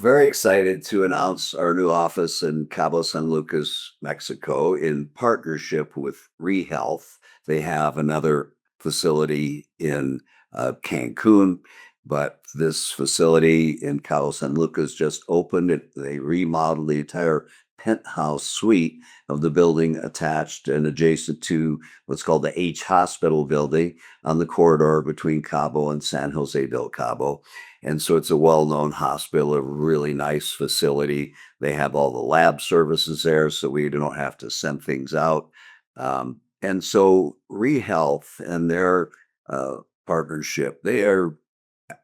very excited to announce our new office in Cabo San Lucas, Mexico, in partnership with ReHealth. They have another facility in Cancun, but this facility in Cabo San Lucas just opened. They remodeled the entire penthouse suite of the building attached and adjacent to what's called the H Hospital building on the corridor between Cabo and San Jose del Cabo. And so it's a well-known hospital, a really nice facility. They have all the lab services there, so we don't have to send things out. And so ReHealth and their uh, partnership, they are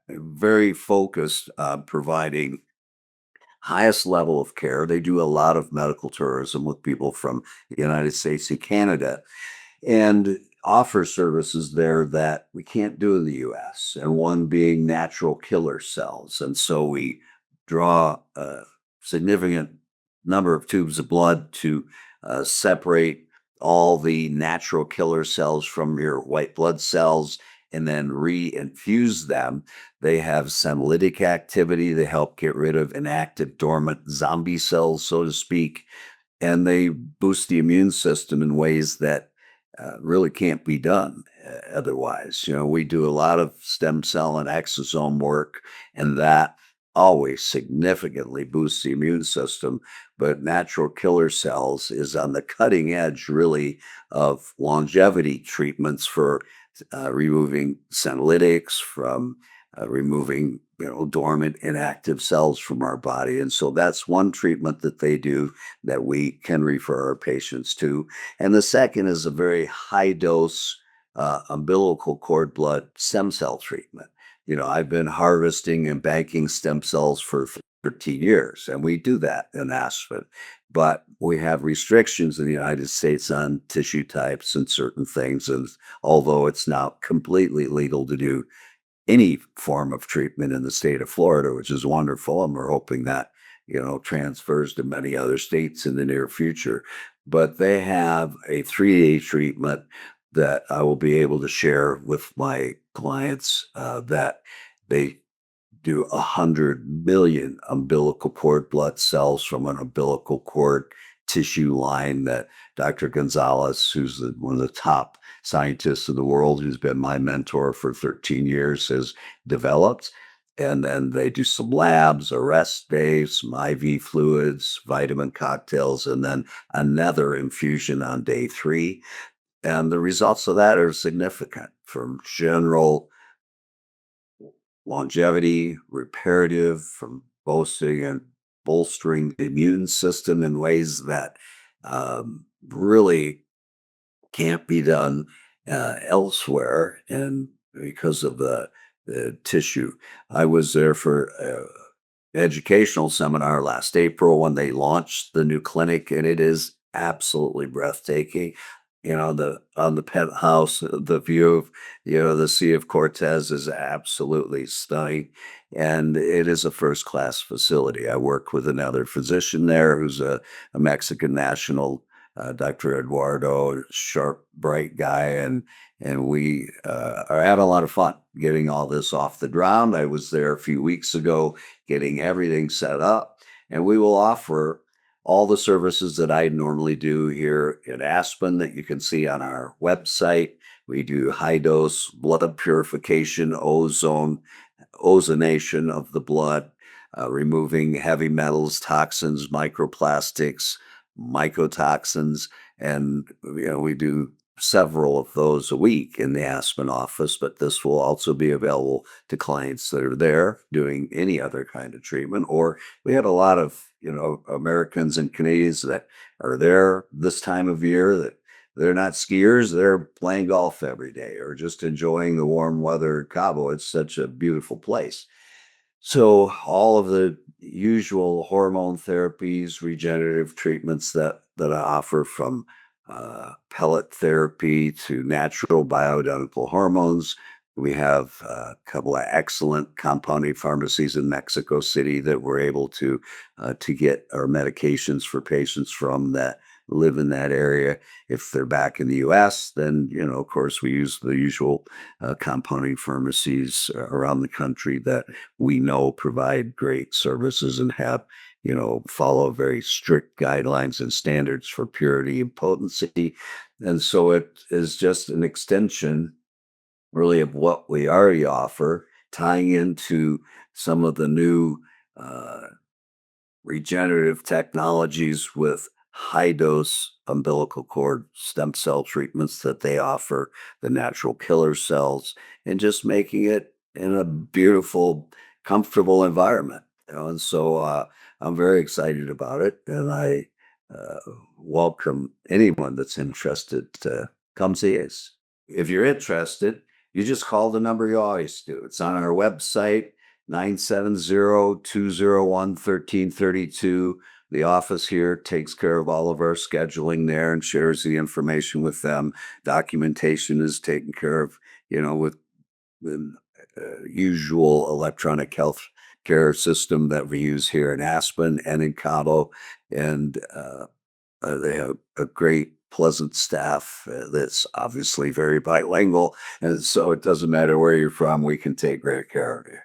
very focused on providing highest level of care. They do a lot of medical tourism with people from the United States and Canada and offer services there that we can't do in the US, and one being natural killer cells. And so we draw a significant number of tubes of blood to separate all the natural killer cells from your white blood cells and then re-infuse them. They have senolytic activity. They help get rid of inactive, dormant zombie cells, so to speak, and they boost the immune system in ways that really can't be done otherwise. We do a lot of stem cell and exosome work, and that always significantly boosts the immune system. But natural killer cells is on the cutting edge, really, of longevity treatments for removing senolytics, from removing dormant inactive cells from our body. And so that's one treatment that they do that we can refer our patients to. And the second is a very high dose umbilical cord blood stem cell treatment. I've been harvesting and banking stem cells for 13 years, and we do that in Aspen. But we have restrictions in the United States on tissue types and certain things. And although it's now completely legal to do any form of treatment in the state of Florida, which is wonderful, and we're hoping that transfers to many other states in the near future. But they have a 3-day treatment that I will be able to share with my clients that they do 100 million umbilical cord blood cells from an umbilical cord tissue line that Dr. Gonzalez, who's one of the top scientists in the world, who's been my mentor for 13 years, has developed. And then they do some labs, a rest day, some IV fluids, vitamin cocktails, and then another infusion on day 3. And the results of that are significant, from general longevity, reparative, from boosting and bolstering the immune system in ways that really can't be done elsewhere. And because of the tissue, I was there for an educational seminar last April when they launched the new clinic, and it is absolutely breathtaking. The on the penthouse, the view of the Sea of Cortez is absolutely stunning, and it is a first class facility. I work with another physician there who's a Mexican national, Dr. Eduardo, sharp, bright guy, and we are having a lot of fun getting all this off the ground. I was there a few weeks ago getting everything set up, and we will offer all the services that I normally do here in Aspen that you can see on our website. We do high dose blood purification, ozonation of the blood, removing heavy metals, toxins, microplastics, mycotoxins, and we do several of those a week in the Aspen office. But this will also be available to clients that are there doing any other kind of treatment. Or we had a lot of Americans and Canadians that are there this time of year that they're not skiers, they're playing golf every day or just enjoying the warm weather at Cabo. It's such a beautiful place. So all of the usual hormone therapies, regenerative treatments that I offer, from pellet therapy to natural bioidentical hormones. We have a couple of excellent compounding pharmacies in Mexico City that we're able to get our medications for patients from, that live in that area. If they're back in the US, then, of course, we use the usual compounding pharmacies around the country that we know provide great services and have, follow very strict guidelines and standards for purity and potency. And so it is just an extension really of what we already offer, tying into some of the new uh, regenerative technologies with high dose umbilical cord stem cell treatments that they offer, the natural killer cells, and just making it in a beautiful, comfortable environment. And so I'm very excited about it, and I uh, welcome anyone that's interested to come see us. If you're interested, you just call the number you always do. It's on our website, 970-201-1332. The office here takes care of all of our scheduling there and shares the information with them. Documentation is taken care of, with usual electronic health care system that we use here in Aspen and in Cabo. And they have a great, pleasant staff that's obviously very bilingual. And so it doesn't matter where you're from, we can take great care of you.